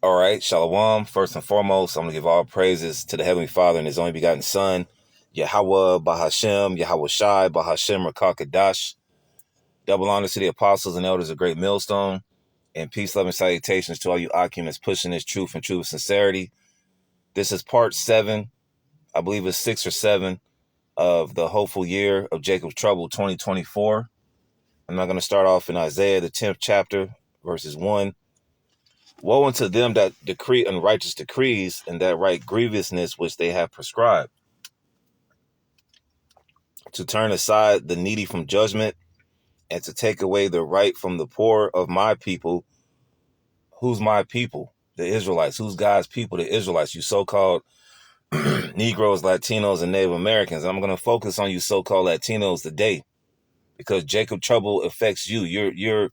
All right, Shalom. First and foremost, I'm going to give all praises to the Heavenly Father and His only begotten Son, Yahweh, Bahashem, Yahweh Shai, Bahashem, Rakakadash. Double honors to the apostles and elders of Great Millstone, and peace, love, and salutations to all you Akim that's pushing this truth and truth of sincerity. This is part 7, I believe it's 6 or 7, of the hopeful year of Jacob's trouble 2024. I'm not going to start off in Isaiah, the 10th chapter, verses 1. Woe unto them that decree unrighteous decrees and that write grievousness which they have prescribed, to turn aside the needy from judgment and to take away the right from the poor of my people. Who's my people? The Israelites. Who's God's people? The Israelites. You so-called Negroes, Latinos, and Native Americans. I'm going to focus on you so-called Latinos today because Jacob trouble affects you. You're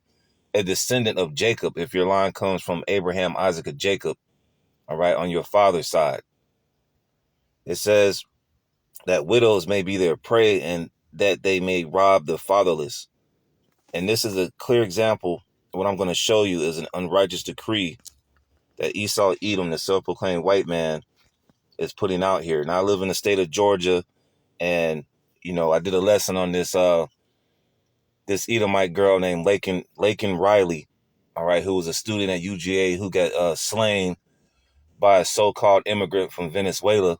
a descendant of Jacob if your line comes from Abraham, Isaac, or Jacob, all right, on your father's side. It says that widows may be their prey and that they may rob the fatherless. And this is a clear example. What I'm going to show you is an unrighteous decree that Esau Edom, the self-proclaimed white man, is putting out here. Now, I live in the state of Georgia, and, I did a lesson on this this Edomite girl named Lakin Riley, all right, who was a student at UGA who got slain by a so-called immigrant from Venezuela,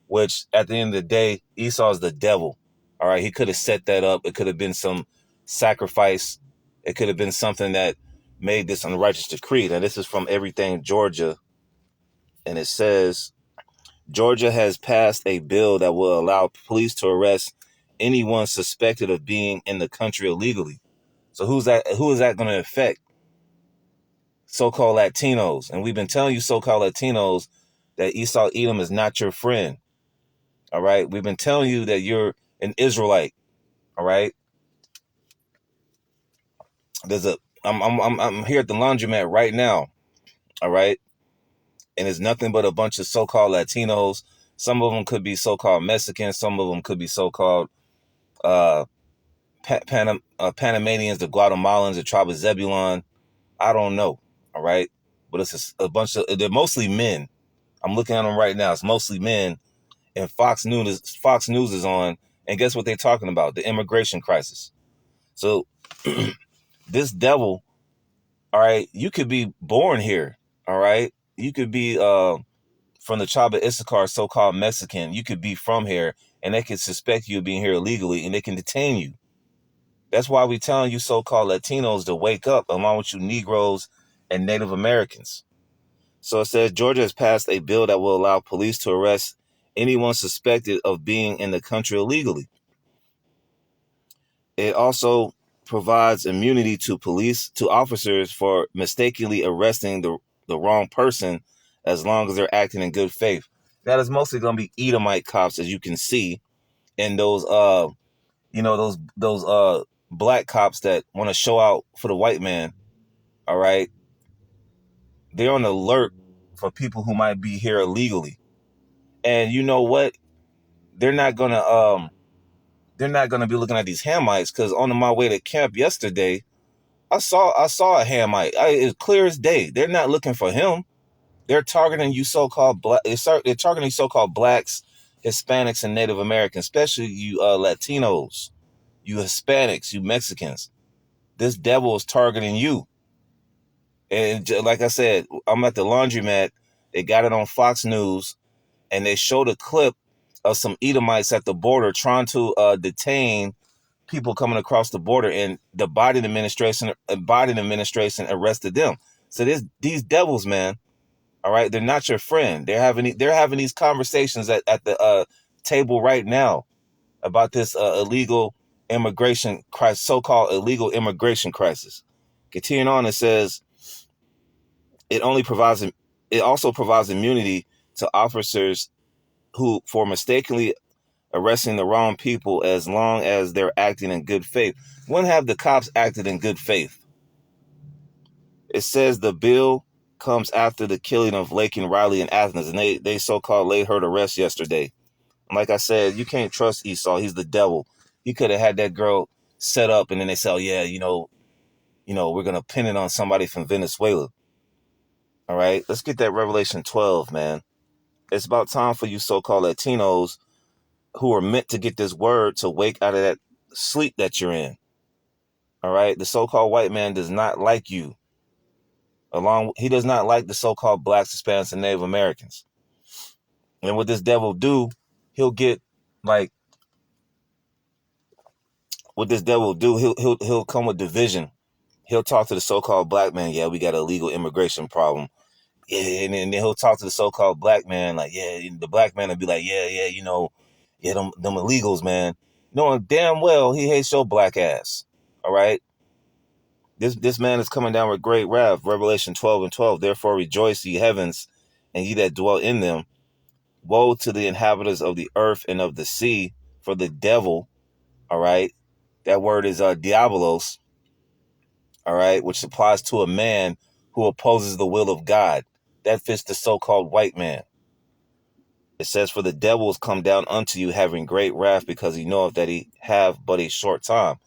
which at the end of the day, Esau's the devil. All right. He could have set that up. It could have been some sacrifice. It could have been something that made this unrighteous decree. Now, this is from Everything Georgia. And it says, Georgia has passed a bill that will allow police to arrest anyone suspected of being in the country illegally. So who is that going to affect? So-called Latinos. And we've been telling you so-called Latinos that Esau Edom is not your friend. All right. We've been telling you that you're an Israelite. All right. I'm here at the laundromat right now. All right. And it's nothing but a bunch of so-called Latinos. Some of them could be so-called Mexicans. Some of them could be so-called Panamanians, the Guatemalans, the tribe of Zebulon. I don't know. All right. But it's a bunch of, they're mostly men. I'm looking at them right now. It's mostly men. And Fox News is on. And guess what they're talking about? The immigration crisis. So this devil, all right, you could be born here. All right. You could be from the tribe of Issachar, so-called Mexican. You could be from here and they can suspect you of being here illegally and they can detain you. That's why we're telling you so-called Latinos to wake up along with you Negroes and Native Americans. So it says Georgia has passed a bill that will allow police to arrest anyone suspected of being in the country illegally. It also provides immunity to officers for mistakenly arresting the wrong person as long as they're acting in good faith. That is mostly going to be Edomite cops, as you can see, and those those black cops that want to show out for the white man. All right. They're on alert for people who might be here illegally. And you know what? They're not gonna be looking at these Hamites, because on my way to camp yesterday, I saw a Hamite. It's clear as day. They're not looking for him. They're targeting you so-called black. They're targeting so-called blacks, Hispanics, and Native Americans, especially you Latinos, you Hispanics, you Mexicans. This devil is targeting you. And like I said, I'm at the laundromat. They got it on Fox News, and they showed a clip of some Edomites at the border trying to detain people coming across the border, and the Biden administration arrested them. So these devils, man, all right, they're not your friend. They're having these conversations at the table right now about this illegal immigration crisis, so-called illegal immigration crisis. Continuing on, it says it also provides immunity to officers who for mistakenly arresting the wrong people as long as they're acting in good faith. When have the cops acted in good faith? It says the bill comes after the killing of Lakin Riley in Athens, and they so-called laid her to rest yesterday. Like I said, you can't trust Esau. He's the devil. He could have had that girl set up, and then they say, oh, yeah, we're going to pin it on somebody from Venezuela. All right, let's get that Revelation 12, man. It's about time for you so-called Latinos who are meant to get this word to wake out of that sleep that you're in. All right, the so-called white man does not like you. He does not like the so-called blacks, Hispanics, and Native Americans. And what this devil do, he'll get like what this devil do. He'll come with division. He'll talk to the so-called black man. Yeah, we got a illegal immigration problem. Yeah, and then he'll talk to the so-called black man. Like, yeah, the black man will be like, yeah, yeah, them illegals, man. Knowing damn well he hates your black ass. All right. This man is coming down with great wrath. Revelation 12:12. Therefore rejoice, ye heavens, and ye that dwell in them. Woe to the inhabitants of the earth and of the sea, for the devil, all right, that word is diabolos, all right, which applies to a man who opposes the will of God. That fits the so-called white man. It says, for the devil is come down unto you, having great wrath, because he knoweth that he have but a short time.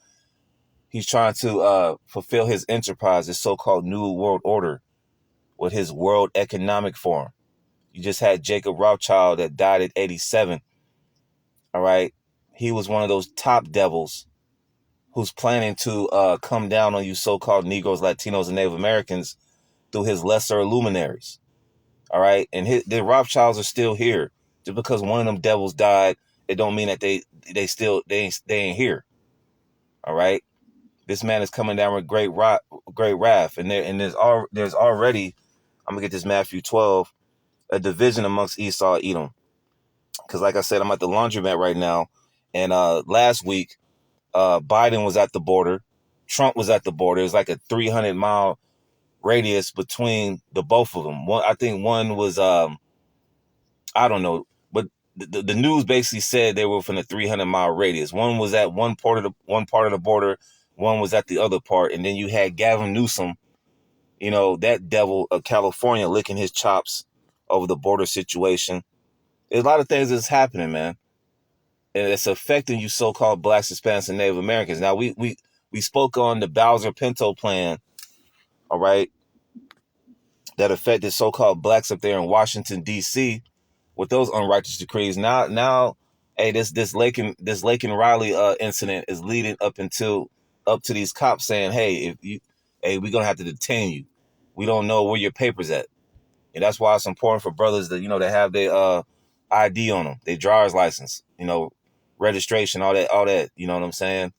He's trying to fulfill his enterprise, his so-called new world order, with his World Economic Forum. You just had Jacob Rothschild that died at 87. All right. He was one of those top devils who's planning to come down on you so-called Negroes, Latinos, and Native Americans through his lesser luminaries. All right. And the Rothschilds are still here. Just because one of them devils died, it don't mean that they ain't here. All right. This man is coming down with great wrath. And there's already, I'm gonna get this Matthew 12, a division amongst Esau and Edom. Because like I said, I'm at the laundromat right now. And last week, Biden was at the border. Trump was at the border. It was like a 300-mile radius between the both of them. I think one was, I don't know, but the news basically said they were from the 300-mile radius. One was at one part of the border. One was at the other part. And then you had Gavin Newsom, that devil of California, licking his chops over the border situation. There's a lot of things that's happening, man. And it's affecting you so-called blacks, Hispanics, and Native Americans. Now, we spoke on the Bowser-Pinto plan, all right, that affected so-called blacks up there in Washington, D.C. with those unrighteous decrees. Now, hey, this Lake and Riley incident is leading up to these cops saying, hey, we're gonna have to detain you. We don't know where your papers at. And that's why it's important for brothers that, to have their ID on them, their driver's license, registration, all that, you know what I'm saying?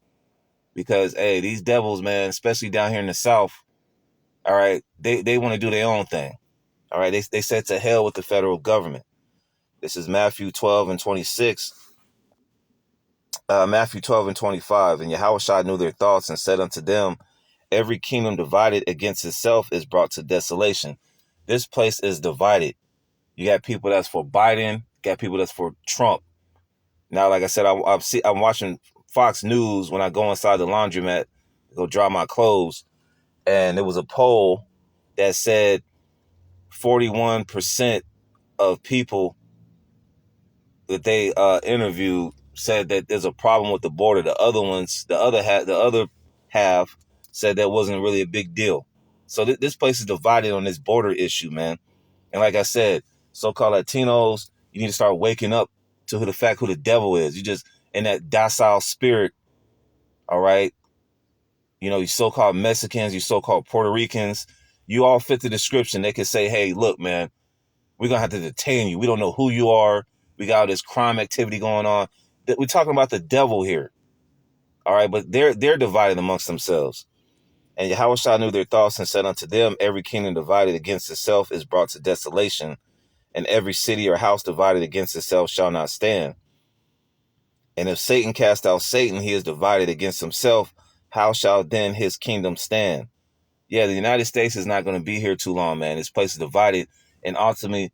Because, hey, these devils, man, especially down here in the South, all right, they want to do their own thing. All right, they said to hell with the federal government. This is Matthew 12:26. Matthew 12:25. And Yahushua knew their thoughts and said unto them, every kingdom divided against itself is brought to desolation. This place is divided. You got people that's for Biden, got people that's for Trump. Now, like I said, I'm watching Fox News when I go inside the laundromat to go dry my clothes. And there was a poll that said 41% of people that they interviewed said that there's a problem with the border. The other half said that wasn't really a big deal. So this place is divided on this border issue, man. And like I said, so-called Latinos, you need to start waking up to who the devil is. You just in that docile spirit, all right? You so-called Mexicans, you so-called Puerto Ricans, you all fit the description. They could say, hey, look, man, we're going to have to detain you. We don't know who you are. We got all this crime activity going on. We're talking about the devil here, all right? But they're divided amongst themselves. And Yahushua knew their thoughts and said unto them, every kingdom divided against itself is brought to desolation, and every city or house divided against itself shall not stand. And if Satan cast out Satan, he is divided against himself. How shall then his kingdom stand? Yeah, the United States is not going to be here too long, man. This place is divided. And ultimately,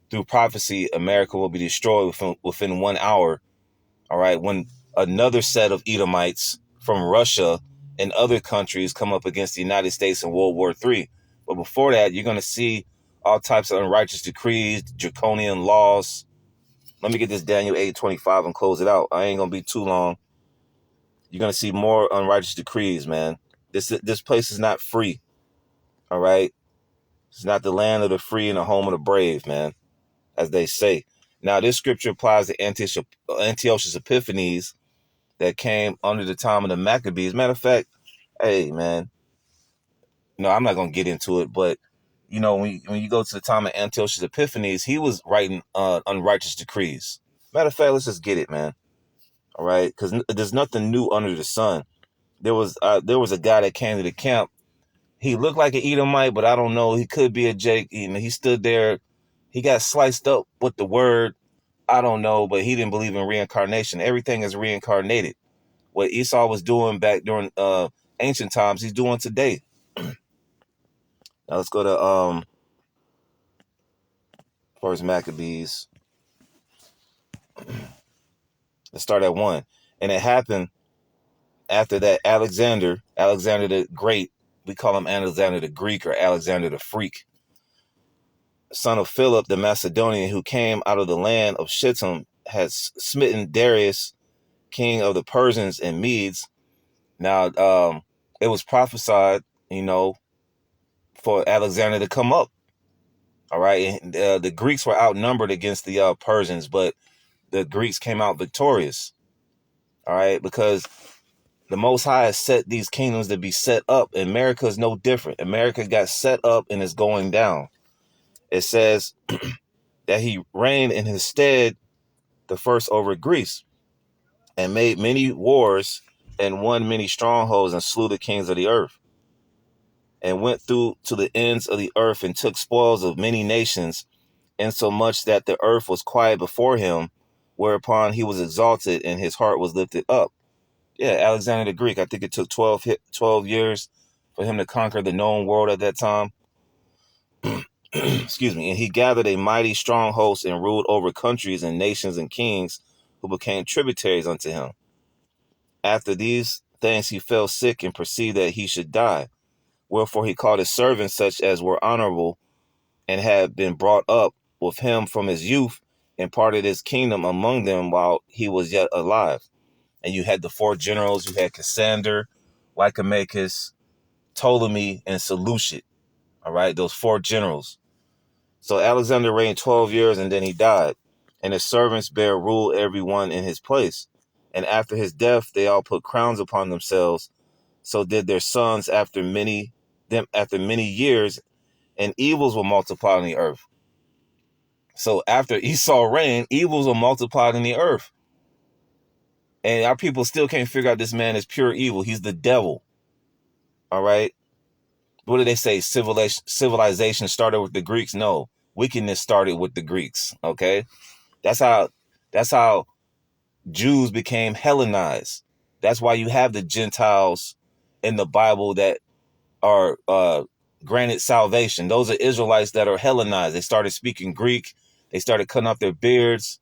through prophecy, America will be destroyed within 1 hour. All right. When another set of Edomites from Russia and other countries come up against the United States in World War III. But before that, you're going to see all types of unrighteous decrees, draconian laws. Let me get this Daniel 8:25 and close it out. I ain't going to be too long. You're going to see more unrighteous decrees, man. This place is not free. All right. It's not the land of the free and the home of the brave, man, as they say. Now, this scripture applies to Antiochus Epiphanes that came under the time of the Maccabees. Matter of fact, hey, man, no, I'm not going to get into it, but, you know, when you go to the time of Antiochus Epiphanes, he was writing unrighteous decrees. Matter of fact, let's just get it, man. All right? Because there's nothing new under the sun. There was a guy that came to the camp. He looked like an Edomite, but I don't know. He could be a Jake. You know, he stood there. He got sliced up with the word. I don't know, but he didn't believe in reincarnation. Everything is reincarnated. What Esau was doing back during ancient times, he's doing today. Now let's go to First Maccabees. Let's start at 1. And it happened after that Alexander the Great, we call him Alexander the Greek or Alexander the Freak, son of Philip the Macedonian, who came out of the land of Shittim, had smitten Darius, king of the Persians and Medes. Now, it was prophesied, you know, for Alexander to come up. All right. And, the Greeks were outnumbered against the Persians, but the Greeks came out victorious. All right. Because the Most High has set these kingdoms to be set up. America is no different. America got set up and is going down. It says that he reigned in his stead the first over Greece and made many wars and won many strongholds and slew the kings of the earth and went through to the ends of the earth and took spoils of many nations, insomuch that the earth was quiet before him, whereupon he was exalted and his heart was lifted up. Yeah, Alexander the Greek, I think it took 12 years for him to conquer the known world at that time. Excuse me. And he gathered a mighty strong host and ruled over countries and nations and kings who became tributaries unto him. After these things he fell sick and perceived that he should die. Wherefore he called his servants, such as were honorable and had been brought up with him from his youth, and parted his kingdom among them while he was yet alive. And you had the 4 generals. You had Cassander, Lycomachus, Ptolemy, and Seleucid. All right, those 4 generals. So Alexander reigned 12 years, and then he died. And his servants bare rule every one in his place. And after his death, they all put crowns upon themselves. So did their sons after many years, and evils were multiplied on the earth. So after Esau reigned, evils were multiplied in the earth. And our people still can't figure out this man is pure evil. He's the devil. All right. What do they say? Civilization started with the Greeks? No. Wickedness started with the Greeks. Okay. That's how Jews became Hellenized. That's why you have the Gentiles in the Bible that are granted salvation. Those are Israelites that are Hellenized. They started speaking Greek. They started cutting off their beards.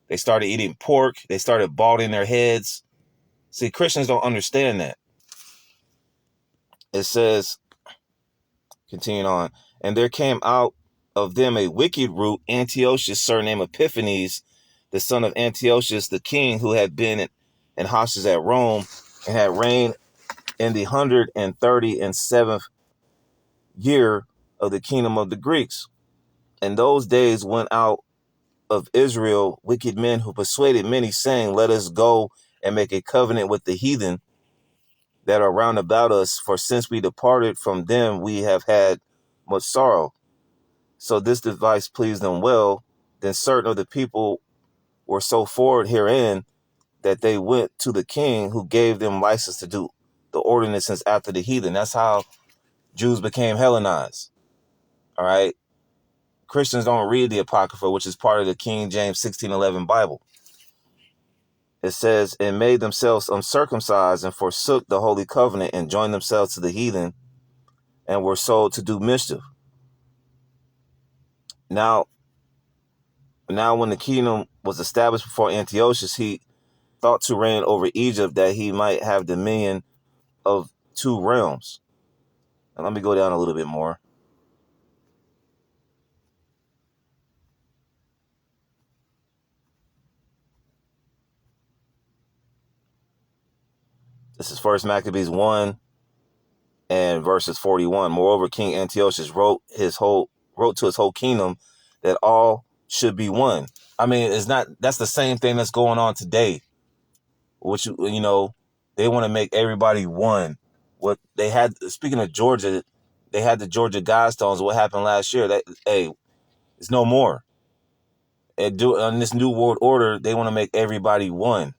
They started eating pork. They started balding their heads. See, Christians don't understand that. It says, continuing on, and there came out of them a wicked root, Antiochus, surnamed Epiphanes, the son of Antiochus, the king, who had been in hostage at Rome and had reigned in the 137th year of the kingdom of the Greeks. In those days went out of Israel wicked men who persuaded many, saying, let us go and make a covenant with the heathen that are round about us, for since we departed from them, we have had much sorrow. So this device pleased them well. Then certain of the people were so forward herein that they went to the king, who gave them license to do the ordinances after the heathen. That's how Jews became Hellenized. All right. Christians don't read the Apocrypha, which is part of the King James 1611 Bible. It says, and made themselves uncircumcised and forsook the holy covenant and joined themselves to the heathen and were sold to do mischief. Now when the kingdom was established before Antiochus, he thought to reign over Egypt, that he might have dominion of 2 realms. Now let me go down a little bit more. This is First Maccabees 1 And verses 41. Moreover, King Antiochus wrote to his whole kingdom that all should be one. I mean, that's the same thing that's going on today. Which, they want to make everybody one. What they had, speaking of Georgia, they had the Georgia Guidestones. What happened last year? It's no more. On this new world order, they want to make everybody one.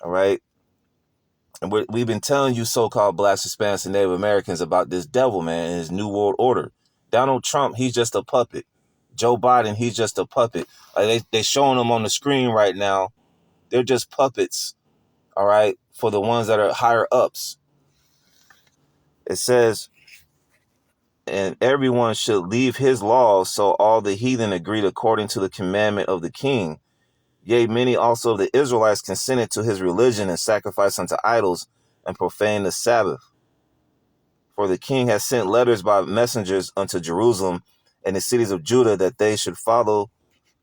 All right. And we've been telling you so-called blacks, Hispanics, and Native Americans about this devil, man, and his new world order. Donald Trump, he's just a puppet. Joe Biden, he's just a puppet. They showing them on the screen right now. They're just puppets, all right, for the ones that are higher ups. It says, and everyone should leave his laws, so all the heathen agreed according to the commandment of the king. Yea, many also of the Israelites consented to his religion and sacrificed unto idols and profaned the Sabbath. For the king has sent letters by messengers unto Jerusalem and the cities of Judah that they should follow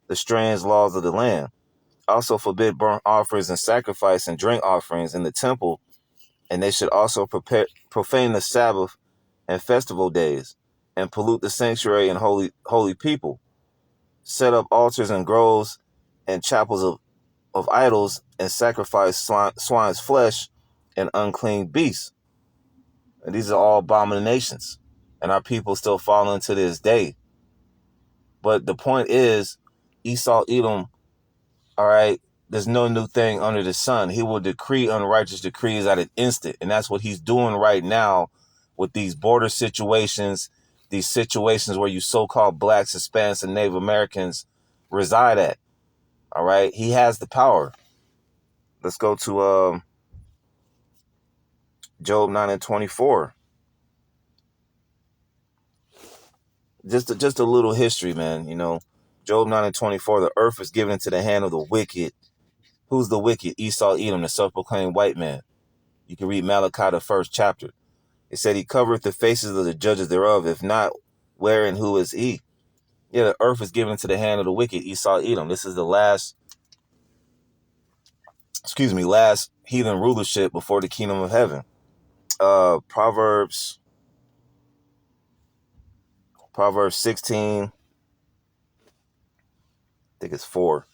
the strange laws of the land. Also forbid burnt offerings and sacrifice and drink offerings in the temple, and they should also profane the Sabbath and festival days, and pollute the sanctuary and holy people, set up altars and groves and chapels of idols, and sacrifice swine's flesh and unclean beasts. And these are all abominations. And our people still fall into this day. But the point is, Esau, Edom, all right, there's no new thing under the sun. He will decree unrighteous decrees at an instant. And that's what he's doing right now with these border situations, these situations where you so-called blacks, Hispanics, and Native Americans reside at. All right, he has the power. Let's go to Job 9 and 24. Just a little history, man. Job 9 and 24, the earth is given into the hand of the wicked. Who's the wicked? Esau, Edom, the self-proclaimed white man. You can read Malachi, the first chapter. It said he covereth the faces of the judges thereof. If not, where and who is he? Yeah, the earth is given into the hand of the wicked, Esau, Edom. This is the last heathen rulership before the kingdom of heaven. Proverbs 16, I think it's 4.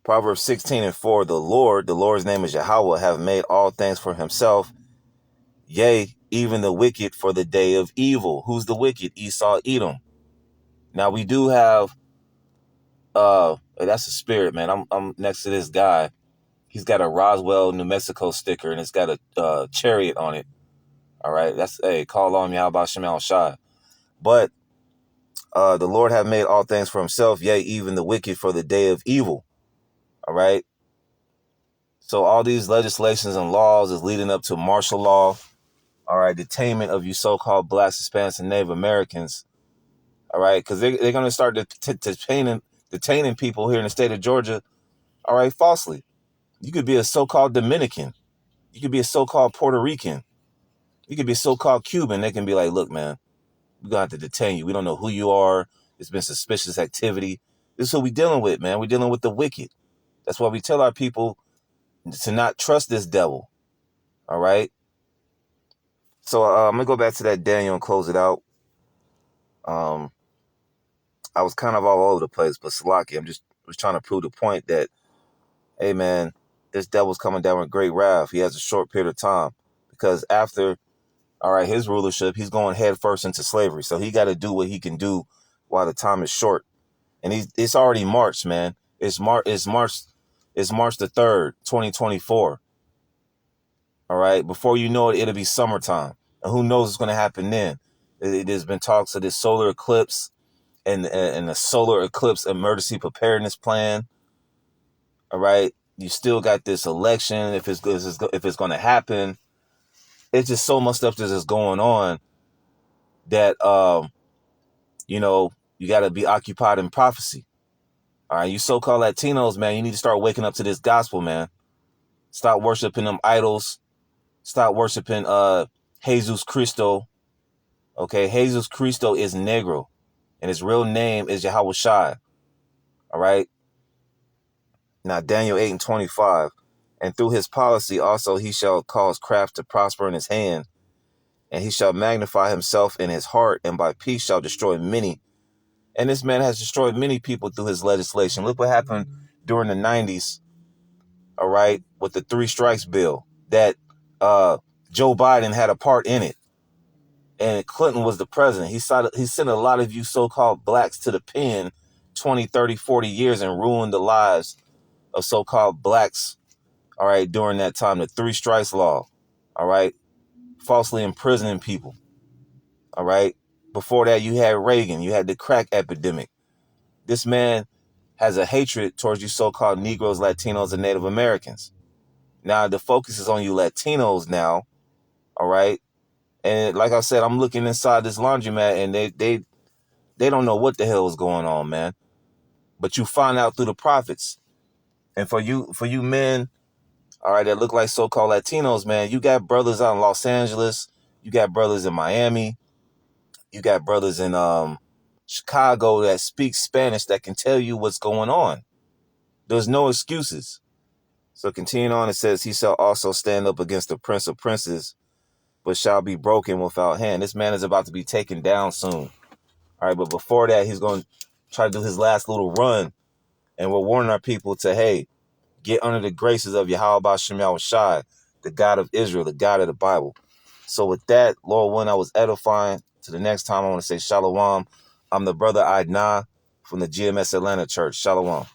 Proverbs 16 and 4, the Lord's name is Yahweh, have made all things for himself. Yea, even the wicked for the day of evil. Who's the wicked? Esau, Edom. Now we do have, that's a spirit, man. I'm next to this guy. He's got a Roswell, New Mexico sticker, and it's got a chariot on it. All right, call on me, how about Shemal Shai? But the Lord have made all things for himself, yea, even the wicked for the day of evil. All right. So all these legislations and laws is leading up to martial law. All right, detainment of you so-called blacks, Hispanics, and Native Americans. All right, because they're going to start detaining people here in the state of Georgia. All right, falsely. You could be a so-called Dominican. You could be a so-called Puerto Rican. You could be a so-called Cuban. They can be like, look, man, we're going to have to detain you. We don't know who you are. There's been suspicious activity. This is what we're dealing with, man. We're dealing with the wicked. That's why we tell our people to not trust this devil. All right. So I'm going to go back to that Daniel and close it out. I was kind of all over the place, but Salaki, was trying to prove the point that, hey, man, this devil's coming down with great wrath. He has a short period of time because after, all right, his rulership, he's going head first into slavery. So he got to do what he can do while the time is short. And it's already March, man. It's March the 3rd, 2024. All right. Before you know it, it'll be summertime. And who knows what's going to happen then? There's been talks of this solar eclipse and the solar eclipse emergency preparedness plan. All right. You still got this election. If it's going to happen, it's just so much stuff that is going on that, you got to be occupied in prophecy. All right. You so-called Latinos, man, you need to start waking up to this gospel, man. Stop worshiping them idols. Stop worshiping Jesus Cristo. Okay. Jesus Cristo is Negro and his real name is Yahweh Shai. All right. Now, Daniel 8 and 25, and through his policy also he shall cause craft to prosper in his hand, And he shall magnify himself in his heart, and by peace shall destroy many. And this man has destroyed many people through his legislation. Look what happened during the 90s, all right, with the three strikes bill that Joe Biden had a part in it. And Clinton was the president. He sent a lot of you so-called blacks to the pen 20, 30, 40 years and ruined the lives of so-called blacks, all right, during that time. The three strikes law, all right, falsely imprisoning people, all right. Before that, you had Reagan. You had the crack epidemic. This man has a hatred towards you so-called Negroes, Latinos, and Native Americans. Now, the focus is on you Latinos now, all right? And like I said, I'm looking inside this laundromat, and they don't know what the hell is going on, man. But you find out through the prophets. And for you men, all right, that look like so-called Latinos, man, you got brothers out in Los Angeles. You got brothers in Miami. You got brothers in Chicago that speak Spanish that can tell you what's going on. There's no excuses. So continuing on, it says, he shall also stand up against the prince of princes, but shall be broken without hand. This man is about to be taken down soon. All right, but before that, he's going to try to do his last little run. And we're warning our people to, hey, get under the graces of Yahweh Shem Shai, the God of Israel, the God of the Bible. So with that, Lord willing, I was edifying. To the next time, I want to say shalom. I'm the brother Adnah from the GMS Atlanta Church. Shalom.